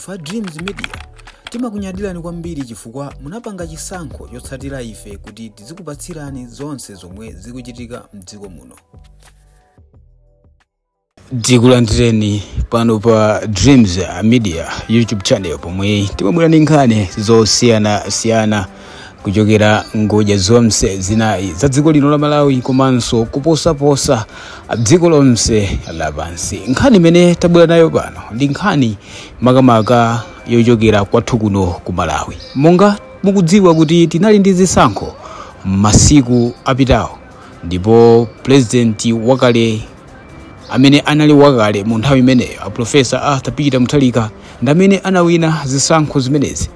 Fa Dreams Media timakunyadilani kwambiri chifukwa munapanga chisankho chotsatira ife kuti tizikupatsirani zonse zomwe zikuchitika mdziko muno. Tikulandireni pano pa Dreams Media YouTube channel pomwe timabwera ndi nkhani zosiyana kuchokera ngodya zonse zinayi za dziko lino la Malawi komanso kuposaposa dziko lonse lapansi. Nkhani imene tabwera nayo pano ndi nkhani makamaka yochokera kwathu kuno ku Malawi. Monga mukudziwa kuti tinali ndi zisankho masiku apitawo, ndipo president wakale amene anali wakale mu nthawi imeneyo Professor Arthur Peter Mutharika ndi amene anawina zisankho zimenezi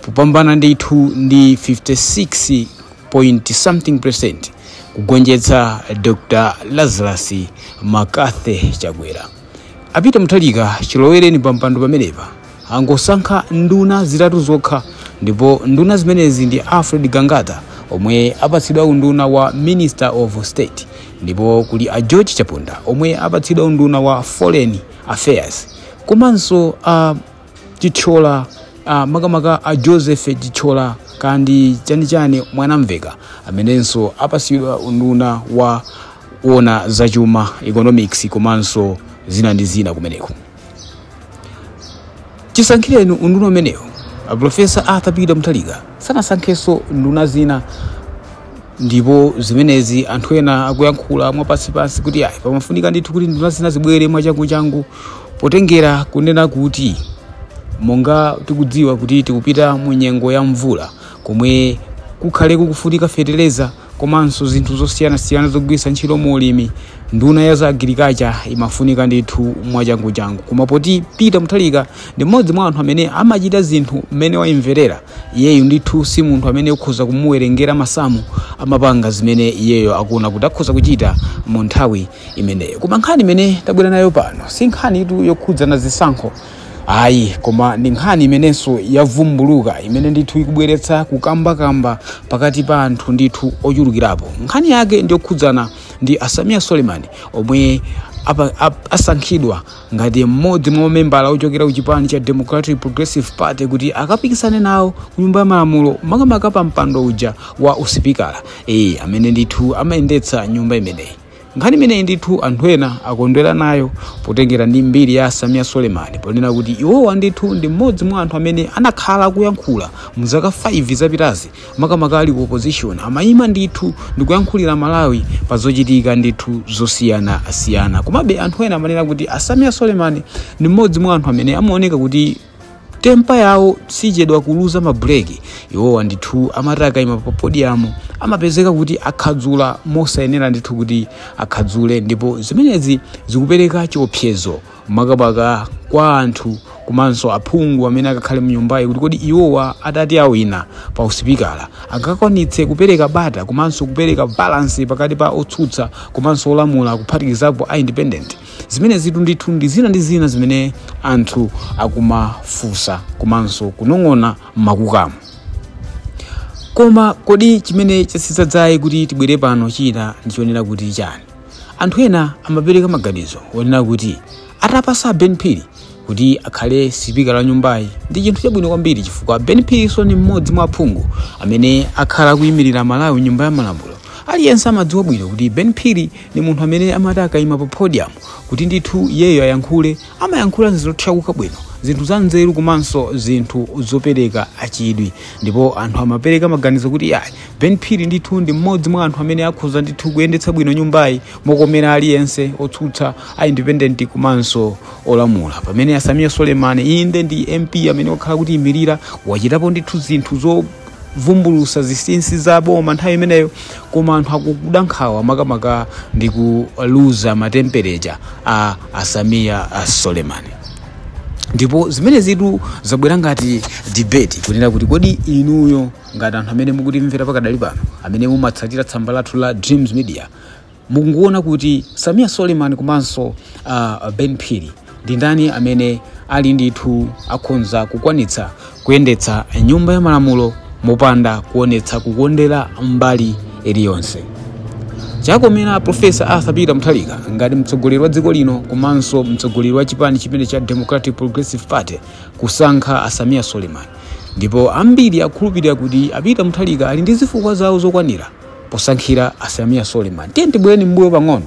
kupambana ndithu ndi 56.something% kugonjetsa Dr. Lazarus Makathe Chakwera. Apita Mutharika chilowereni pampando pamenepa angosankha nduna zitatu zokha, ndipo nduna zimenezi ndi Alfred Gangata omwe apatsidwa unduna wa Minister of State, ndipo kuli a George Chaponda omwe apatsidwa unduna wa Foreign Affairs, komanso Chichola makamaka a Joseph Chichola kandi chanichani Mwanamveka amenenso apatsidwa unduna wa ona zachuma economics komanso zina ndi zina kumeneko. Chisankhireni unduna umenewo Professor Arthur Peter Mutharika sanasankhenso nduna zina, ndipo zimenezi anthu ena akuyankhula mwapansi kuti ayi pamafunika ndithu kuti nduna zina zibwere mwachangu potengera kunena kuti monga tikudziwa kuti tikupita mu nyengo ya mvula komwe kukhale kukufunika fertilizer komanso zinthu zosiyana zogwisa ntchito mu ulimi. Nduna ya za agriculture imafunika ndithu mwachangu. Koma poti Peter Mutharika ndi mmodzi mwa anthu amene amachita zinthu mmene wayimverera iyeyo, ndithu si munthu amene ukhoza kumuwerengera masamu amapanga zimene iyeyo akuona kuti akhoza kuchita mu nthawi imeneyo. Koma nkhani imene tabwera nayo pano si nkhani itu yokhudzana zisankho ayi, koma ndi nkhani imenenso yavumbuluka imene ndithu ikubweretsa kukambakamba pakati pa anthu ndithu ochulukirapo. Nkhani yake ndi yokhudzana ndi Samia Suleiman omwe asankhidwa ngati mmodzi mwa membala ochokera ku chipani cha Democratic Progressive Party kuti akapikisane nawo ku nyumba ya malamulo makamaka pa mpando uja wa usipikala amene ndithu amayendetsa nyumba imeneyi. Nkhani imeneyi ndithu anthu ena akondwera nayo potengera ndi mbiri ya Samia Suleiman ponena kuti iwowa ndithu ndi mmodzi mwa anthu amene anakhala kuyankhula mu zaka 5 zapitazi makamaka ali ku opposition, amayima ndithu ndi kuyankhulira Malawi pa zochitika ndithu zosiyana. Komabe anthu ena amanena kuti Samia Suleiman ndi mmodzi mwa anthu amene amaoneka kuti tempa yawo sichedwa kuluza mabreki. Iwowa ndithu amataka ima pa podium amapezeka kuti akhadzula mosayenera ndithu kuti akhadzule, ndipo zimenezi zikupereka chiopsezo makamaka kwa anthu komanso aphungu amene akakhale mu nyumbayi kuti kodi iwowa atati awina pa usipikala angakwanitse kupereka bata komanso kupereka balance pakati pa otsutsa komanso olamula kuphatikizapo a independent. Zimene zitu ndithu ndi zina zimene anthu akumafusa komanso kunong'ona makukamo. Koma kodi chimene chasizadzayi kuti tibwere pano china ndichonera kuti chani? Anthu ena amapereka maganizo onena kuti atapasa Ben Phiri kuti akhale sipika la nyumbayi ndi chinthu chabwino kwambiri, chifukwa Ben Phiri ni mmodzi mwa aphungu amene akhala kuyimirira Malawi nyumba ya malamulo. Aliyense amadziwa bwino kuti Ben Phiri ni munthu amene amataka ima pa podium kuti ndithu iyeyo ayankhule, amayankhula zotchakuka bwino, zinthu za nzeru komanso zinthu zopereka achidwi, ndipo anthu amapereka maganizo kuti ayi Ben Phiri ndithu ndi mmodzi mwa anthu amene akhoza ndithu kuyendetsa bwino nyumbayi mokomera aliyense otsutsa a independent komanso olamula. Pamene Samia Suleiman inde ndi MP amene wakhala kuti imirira wachitapo ndithu zinthu zovumbulusa zisinsi za boma nthawi imeneyo, koma anthu akudankhawa makamaka ndi kuluza matemperature a Samia Suleiman. Ndipo zimene zitu zabwera ngati debate kunena kuti kodi inuyo ngati anthu amene mukutimvera pakadali pano amene mumatsatira tsamba lathu la Dreams Media mukuona kuti Samia Suleiman komanso Ben Phiri ndi ndani amene ali ndithu akhonza kukwanitsa kuyendetsa nyumba ya malamulo mopanda kuonetsa kukondera mbali iliyonse? chakomera Profesa Arthur Peter Mutharika ngati mtsogoleri wa dziko lino komanso mtsogoleri wa chipani chimene cha Democratic Progressive Party kusankha Samia Suleiman. Ndipo ambiri akhulupirira kuti Peter Mutharika ali ndi zifukwa zawo zokwanira posankhira Samia Suleiman. Tiyeni mbuyo pang'ono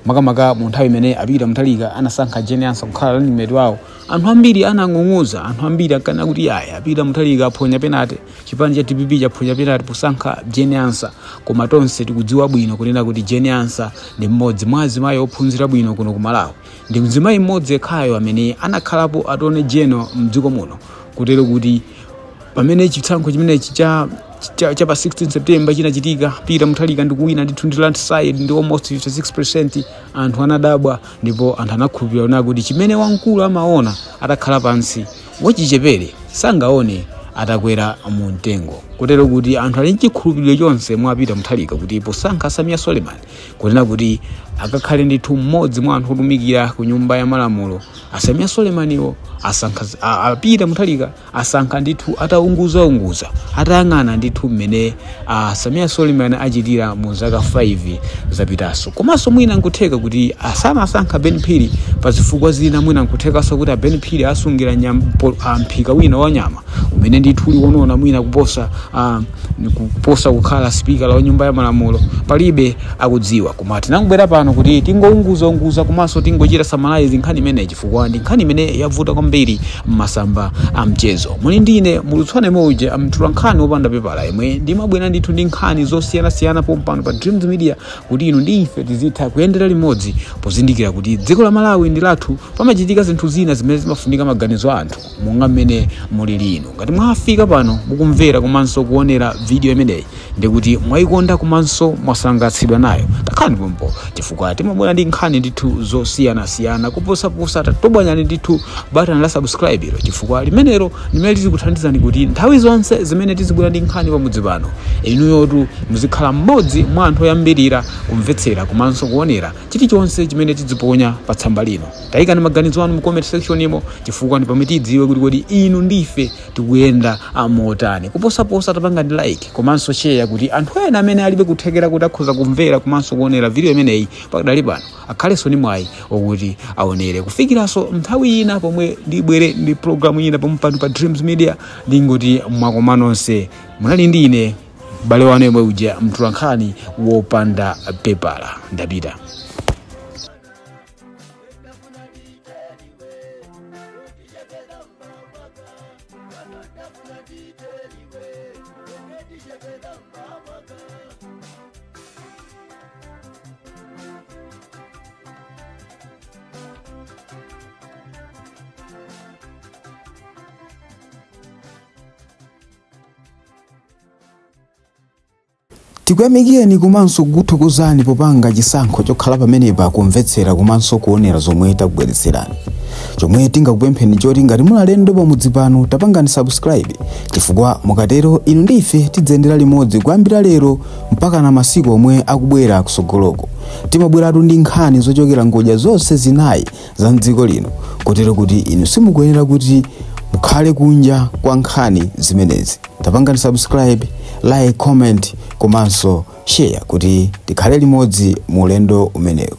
makamaka mu nthawi imene Peter Mutharika anasankha Jane Ansa kukhala running mate wawo. Anthu ambiri anang'ung'uza, anthu ambiri akana kuti yaya Peter Mutharika aphonya penalty, chipani cha DPP chaphonya penalty posankha Jane Ansa. Koma tonse tikudziwa bwino kunena kuti Jane Ansa ndi mmodzi mwa azimayi ophunzira bwino kuno ku Malawi. Ndi mzimayi mmodzi yekhayo amene anakhalapo atone jeno mdziko muno, kutero kuti pamene chisankho chimenechi cha pa 16 September chinachitika, Peter Mutharika ndikuwina ndithu ndi landslide ndi almost 56%. Anthu anadabwa ndipo anthu anakhulupirira kuti chimene wamkulu amaona atakhala pansi wachichepere sangaone atakwera mu mtengo. Kutero kuti anthu ali chikhulupiriro chonse mwa Peter Mutharika kuti posankha Samia Suleiman kunena kuti akakhale ndithu mmodzi mwa anthu otumikira ku nyumba ya malamulo, Samia Suleimaniwo asankha Peter Mutharika asankha ndithu ataunguza atayang'ana ndithu mmene Samia Suleiman achitira mu zaka 5 zapitaso. Komanso mwina nkutheka kuti asankha Ben Phiri pa zifukwa zina, mwina nkuthekanso kuti Ben Phiri asungira mphika wina wa nyama umene ndithu uli wonona mwina kuposa kukhala speaker la nyumba ya malamulo. Palibe akudziwa, koma tinangubwera pano kuti tingounguza komanso tingochita summarize nkhani imene chifukwa ndi nkhani imene yavuta kwambiri m'masamba a mchezo. Muli ndine Mulutswane Moje amtula nkhani wopanda pepala yemwe ndimabwera ndithu ndi nkhani zosiyanasiyana pompano pa Dreams Media kuti inu ndi ife tizitha kuyendera limodzi pozindikira kuti dziko la Malawi ndi lathu, pamachitika zinthu zina zimene zimafunika maganizo a anthu monga mmene muli lino. Ngati mwafika pano mukumvera komanso kuonera video imeneyi ndikuti mwayikonda komanso mwasangalatsidwa nayo, takhani pompo chifukwa timabwera ndi nkhani ndithu zosiyanasiyana kuposaposa tatobwanyani ndithu button la subscribe chifukwa limenelo limene lizikuthandizani kuti nthawi zonse zimene tizibwera ndi nkhani pamudzi pano inuyotu muzikhala mmodzi mwa anthu oyambirira kumvetsera komanso kuonera chilichonse chimene tiziponya pa tsamba lino. Tayikani maganizo anu mu comment section imo chifukwa ndi pamene tidziwe kuti inu ndife tikuyenda motani. Kuposaposa tapanga ndi like komanso share kuti anthu ena amene alibe kuthekera kuti akhoza kumvera komanso kuonera video imeneyi pakadali pano akhalenso ni mwayi okuti aonere. Kufikiranso nthawi ina pomwe ndibwere ndi program ina pompano pa Dreams Media ndingoti mwakoma nonse. Munali ndi ine bale wanu yemwe uja mtula nkhani wopanda pepala. Ndapita. Tikuyamikeni komanso kukuthokozani popanga chisankho chokhala pamenepa kumvetsera komanso kuonera zomwe takubweretserani. Chomwe tingakupempheni choti ngati muli alendo pamudzi pano tapangani subscribe chifukwa mukatero inu ndife tidzendera limodzi kuyambira lero mpaka na masiku omwe akubwera kusogoloko. Timabweratu ndi nkhani zochokera ngodya zonse zinayi za mdziko lino, kotero kuti inu simukuyenera kuti mukhale kunja kwa nkhani zimenezi. Tapangani subscribe, like, comment komanso share kuti tikhale limodzi mu ulendo umenewu.